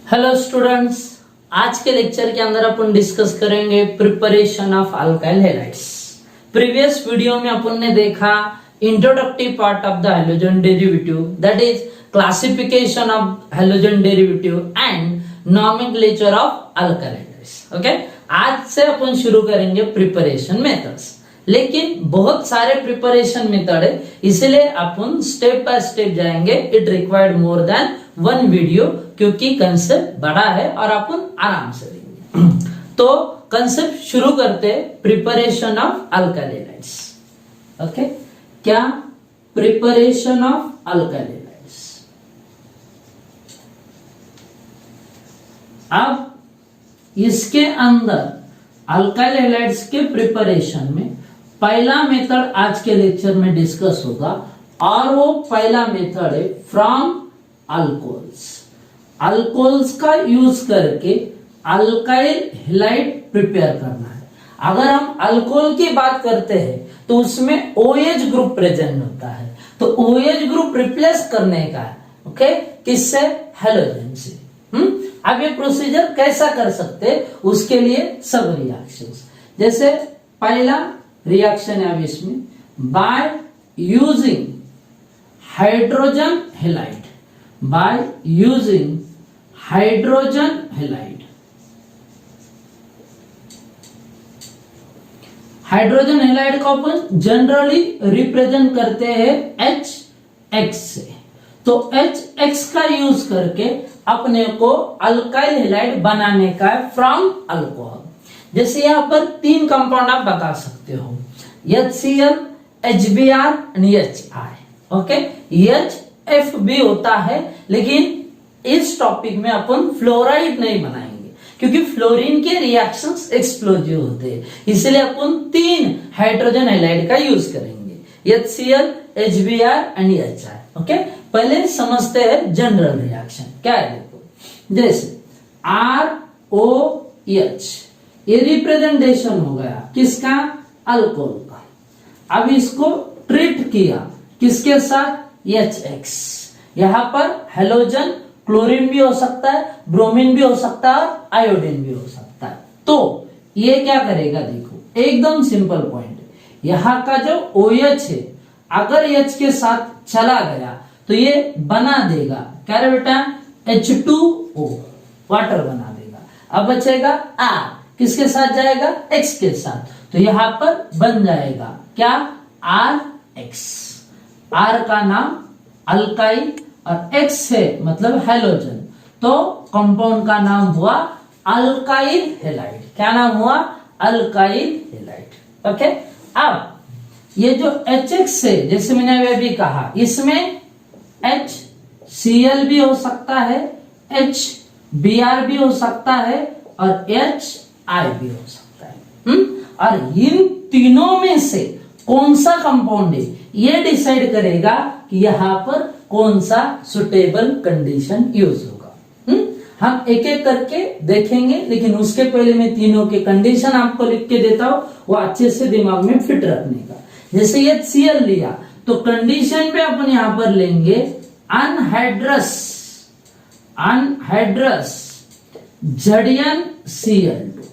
Hello students, आज के lecture के अंदर अपन डिस्कस करेंगे preparation of alkyl halides. Previous video में अपन ने देखा introductive part of the halogen derivative, that is classification of halogen derivative and nomenclature of alkyl halides. Okay, आज से अपन शुरू करेंगे प्रिपरेशन मेथड्स। लेकिन बहुत सारे प्रिपरेशन मेथड है, इसलिए अपन स्टेप बाय स्टेप जाएंगे। It required more than one video, क्योंकि कंसेप्ट बड़ा है और अपन आराम से देंगे। तो कंसेप्ट शुरू करते हैं, preparation of alkyl halides. Okay, क्या प्रिपरेशन ऑफ अल्काइल हैलाइड्स। अब इसके अंदर अल्काइल हैलाइड्स के प्रिपरेशन में पहला मेथड आज के लेक्चर में डिस्कस होगा, और वो पहला मेथड है फ्रॉम अल्कोहल्स। अल्कोहल्स का यूज करके अल्काइल हैलाइड प्रिपेयर करना है। अगर हम अल्कोहल की बात करते हैं तो उसमें OH ग्रुप प्रेजेंट होता है, तो OH ग्रुप रिप्लेस करने का है। ओके, किससे? हैलोजन से। अब ये प्रोसीजर कैसा कर सकते हैं, उसके लिए सब रिएक्शंस, जैसे पहला रिएक्शन है अब इसमें by using hydrogen halide, by using hydrogen halide. Hydrogen halide को अपन जनरली रिप्रेजेंट करते हैं HX से, तो HX का यूज करके अपने को अल्काइल हैलाइड बनाने का है फ्रॉम अल्कोहल। जैसे यहां पर तीन कंपाउंड आप बता सकते हो, HCl, HBr and HI। Okay, HF भी होता है, लेकिन इस टॉपिक में अपन फ्लोराइड नहीं बनाएंगे, क्योंकि फ्लोरीन के रिएक्शंस एक्सप्लोजिव होते हैं, इसलिए अपन तीन हाइड्रोजन हैलाइड का यूज करेंगे, HCl, HBr and HI। Okay, पहले समझते हैं जनरल रिएक्शन क्या है। देखो, जैसे ROH, ये रिप्रेजेंटेशन हो गया किसका? अल्कोहल का। अब इसको ट्रीट किया किसके साथ? HX। यहां पर हैलोजन क्लोरीन भी हो सकता है, ब्रोमीन भी हो सकता है, आयोडीन भी हो सकता है। तो ये क्या करेगा? देखो, एकदम सिंपल पॉइंट है। यहां का जो OH है, अगर H के साथ चला गया तो ये बना देगा क्या रे बेटा? H2O, वाटर बना देगा। अब बचेगा R, किसके साथ जाएगा? X के साथ, तो यहां पर बन जाएगा क्या? RX। R का नाम अल्काइल और X है मतलब हैलोजन, तो कंपाउंड का नाम हुआ अल्काइल हैलाइड। क्या नाम हुआ? Alkyl halide. ओके, अब ये जो HX है, जैसे मैंने अभी कहा, इसमें HCl भी हो सकता है, HBr भी हो सकता है और HI भी हो सकता है। और इन तीनों में से कौन सा कंपाउंड है, ये डिसाइड करेगा कि यहां पर कौन सा सुटेबल कंडीशन यूज होगा। हम एक एक करके देखेंगे, लेकिन उसके पहले मैं तीनों के कंडीशन आपको लिख के देता हूं, वो अच्छे से दिमाग में फिट रखने का। जैसे ये HCl लिया तो कंडीशन पे अपन यहां पर लेंगे अनहाइड्रस जडियन Cl2।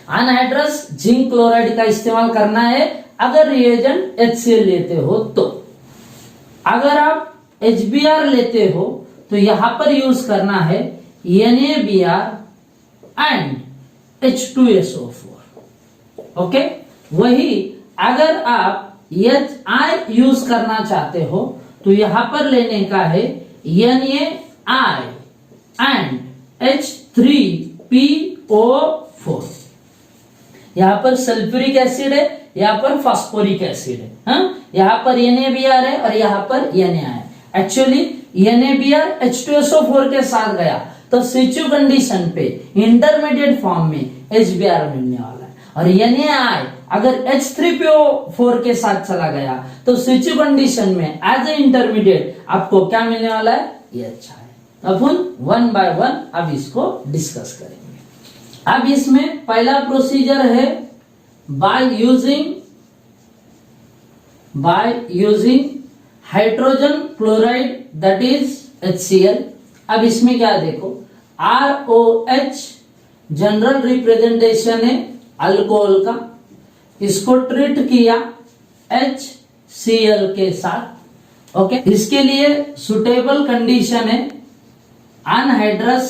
अनहाइड्रस जिंक क्लोराइड का इस्तेमाल करना है अगर रिएजेंट HCl लेते हो तो। अगर आप HBr लेते हो तो यहां पर यूज करना है NaBr एंड H2SO4। ओके, वही अगर आप HI यूज करना चाहते हो तो यहां पर लेने का है NaI एंड H3PO4। यहां पर सल्फ्यूरिक एसिड है, यहां पर फास्फोरिक एसिड है। यहां पर NaBr है और यहां पर Na है। एक्चुअली NaBr H2SO4 के साथ गया तो सिचु कंडीशन पे इंटरमीडिएट फॉर्म में HBr मिलने वाला है, और NaI अगर H3PO4 के साथ चला गया तो सिचु कंडीशन में एज ए इंटरमीडिएट आपको क्या मिलने वाला है? HI। Upon one by one अब इसको डिस्कस करेंगे। अब इसमें पहला प्रोसीजर है by using hydrogen chloride, that is HCl, अब इसमें क्या देखो, ROH जनरल रिप्रेजेंटेशन है अल्कोहल का, इसको ट्रीट किया HCl के साथ। ओके, इसके लिए सुटेबल कंडीशन है अनहाइड्रस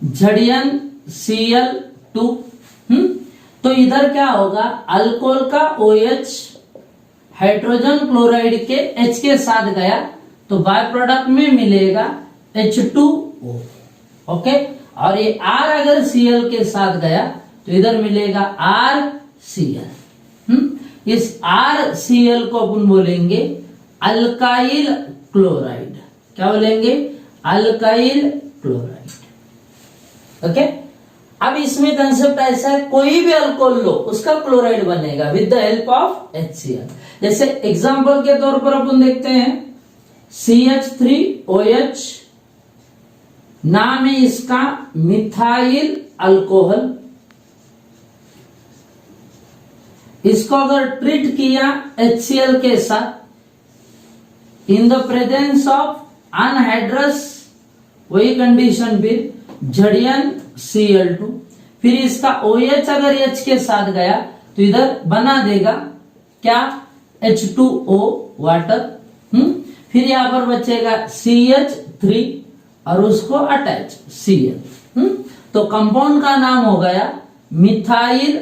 झड़ियन Cl2। तो इधर क्या होगा, अल्कोहल का OH हाइड्रोजन क्लोराइड के H के साथ गया तो बाय प्रोडक्ट में मिलेगा H2O। ओके, और ये R अगर Cl के साथ गया तो इधर मिलेगा RCl। इस RCl को अपन बोलेंगे अल्काइल क्लोराइड। क्या बोलेंगे, अल्काइल क्लोराइड। ओके, अब इसमें कंसेप्ट ऐसा है, कोई भी अल्कोहल लो उसका क्लोराइड बनेगा with the help of HCl। जैसे एग्जांपल के तौर पर अपन देखते हैं CH3OH, नाम है इसका मिथाइल अल्कोहल। इसको अगर ट्रीट किया HCl के साथ in the presence of anhydrous, वही कंडीशन फिर झड़ियन Cl2, फिर इसका OH अगर H के साथ गया तो इधर बना देगा क्या, H2O वाटर। फिर यहां पर बचेगा CH3 और उसको अटैच Cl। तो कंपाउंड का नाम हो गया मिथाइल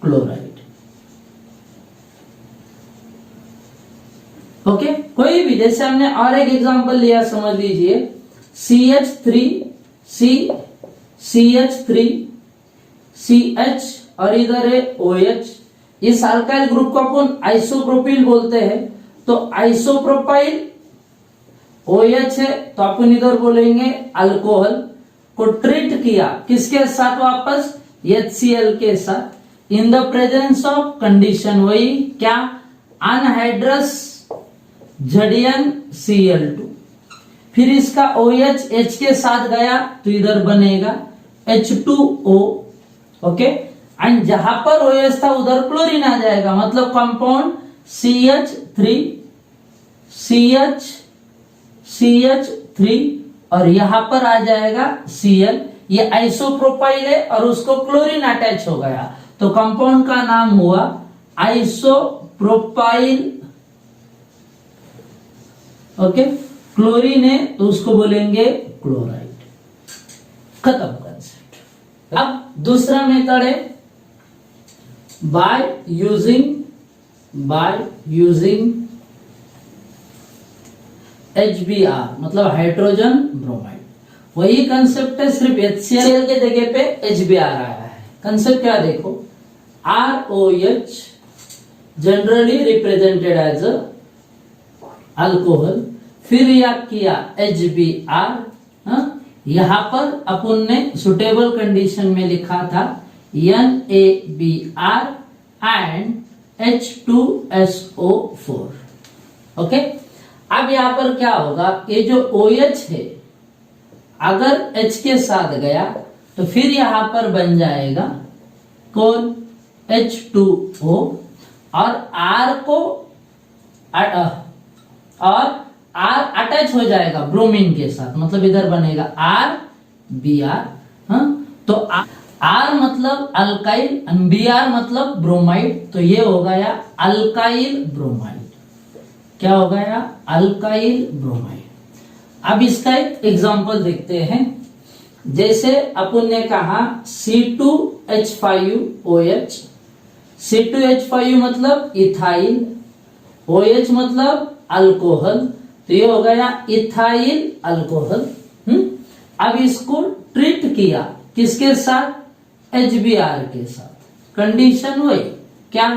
क्लोराइड। ओके, कोई भी, जैसे हमने और एक एग्जांपल लिया, समझ लीजिए CH3CH और इधर है OH। इस अल्काइल ग्रुप को अपन आइसोप्रोपिल बोलते हैं। तो आइसोप्रोपाइल OH है तो अपन इधर बोलेंगे अल्कोहल को ट्रीट किया किसके साथ, वापस HCl के साथ in the presence of condition, वही क्या, अनहाइड्रस झड़ियन Cl2। फिर इसका OH H के साथ गया तो इधर बनेगा H2O। ओके, एंड जहां पर OH था उधर क्लोरीन आ जाएगा, मतलब कंपाउंड CH3 और यहां पर आ जाएगा Cl। ये आइसोप्रोपाइल है और उसको क्लोरीन अटैच हो गया तो कंपाउंड का नाम हुआ आइसोप्रोपाइल। ओके, क्लोरीन है तो उसको बोलेंगे क्लोराइड। खत्म कंसेप्ट। अब दूसरा मेथड है बाय यूजिंग HBr, मतलब हाइड्रोजन ब्रोमाइड। वही कंसेप्ट है, सिर्फ HCl के जगह पे HBr आया है। कंसेप्ट क्या देखो, ROH generally represented as alcohol, फिर रिएक्ट किया HBr। यहां पर अपन ने सुटेबल कंडीशन में लिखा था NaBr एंड H2SO4। ओके, अब यहां पर क्या होगा, ये जो OH है अगर H के साथ गया तो फिर यहां पर बन जाएगा कौन, H2O और R को और R अटैच हो जाएगा ब्रोमीन के साथ, मतलब इधर बनेगा RBr। तो R मतलब अल्काइल, Br मतलब ब्रोमाइड, तो ये हो गया अल्काइल ब्रोमाइड। क्या हो गया, अल्काइल ब्रोमाइड। अब इसका एक एग्जांपल देखते हैं। जैसे अपन ने कहा C2H5OH, C2H5 मतलब इथाइल, OH मतलब अल्कोहल, तो ये हो गया इथाइल अल्कोहल। अब इसको ट्रीट किया किसके साथ, HBr के साथ। कंडीशन वही क्या,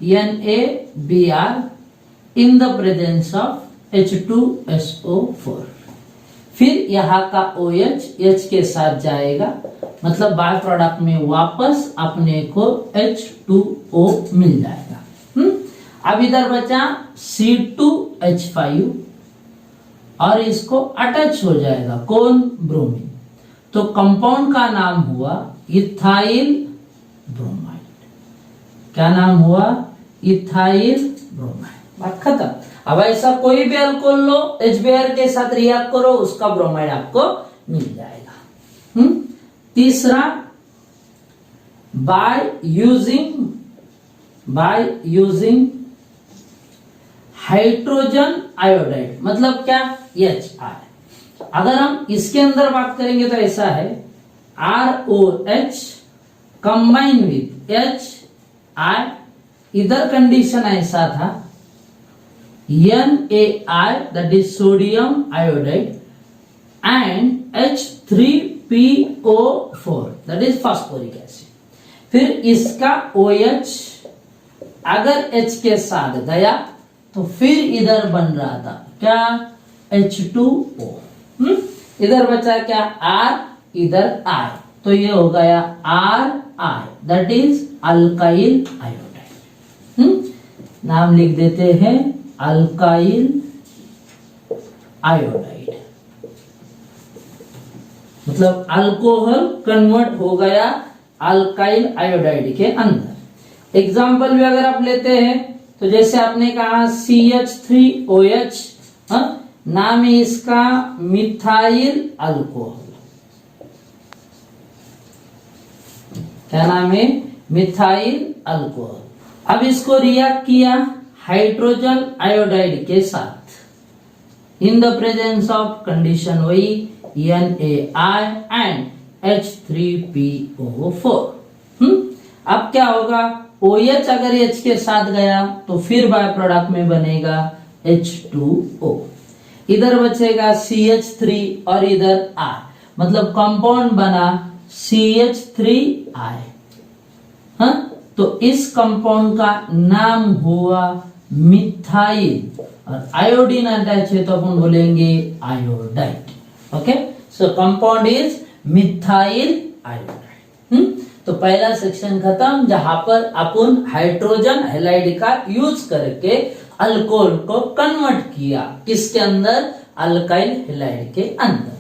NaBr in the presence of H2SO4। फिर यहाँ का OH H के साथ जाएगा, मतलब बाय प्रोडक्ट में वापस अपने को H2O मिल जाएगा। अब इधर बचा C2H5 और इसको अटैच हो जाएगा कौन, ब्रोमीन, तो कंपाउंड का नाम हुआ इथाइल ब्रोमाइड। क्या नाम हुआ, इथाइल ब्रोमाइड। बात खत्म। अब ऐसा कोई भी अल्कोहल लो, HBr के साथ रिएक्ट करो, उसका ब्रोमाइड आपको मिल जाएगा। तीसरा, बाय यूजिंग हाइड्रोजन आयोडाइड, मतलब क्या, HI। अगर हम इसके अंदर बात करेंगे तो ऐसा है, ROH कंबाइन विथ HI, इधर कंडीशन ऐसा था, NaI that is sodium iodide and H3PO4 that is phosphoric acid। फिर इसका OH अगर H के साथ गया तो फिर इधर बन रहा था क्या, H2O। इधर बचा क्या, R, इधर I, तो ये हो गया RI that is alkyl iodide. नाम लिख देते हैं अल्काइल आयोडाइड, मतलब अल्कोहल कन्वर्ट हो गया अल्काइल आयोडाइड के अंदर। एग्जाम्पल भी अगर आप लेते हैं तो जैसे आपने कहा CH3OH, नाम है इसका मिथाइल अल्कोहल, क्या नाम है, मिथाइल अल्कोहल। अब इसको रिएक्ट किया हाइड्रोजन आयोडाइड के साथ, in the presence of condition वही NaI एंड H3PO4। अब क्या होगा, OH अगर H के साथ गया तो फिर बाय प्रोडक्ट में बनेगा H2O, इधर बचेगा CH3 और इधर I, मतलब कंपाउंड बना CH3I। तो इस कंपाउंड का नाम हुआ मिथाइल, और आयोडीन अटैच है तो अपन बोलेंगे iodide. Okay, so compound is methyl iodide. तो पहला सेक्शन खत्म, जहां पर अपन हाइड्रोजन हैलाइड का यूज करके अल्कोहल को कन्वर्ट किया, किसके अंदर, अल्काइल हैलाइड के अंदर।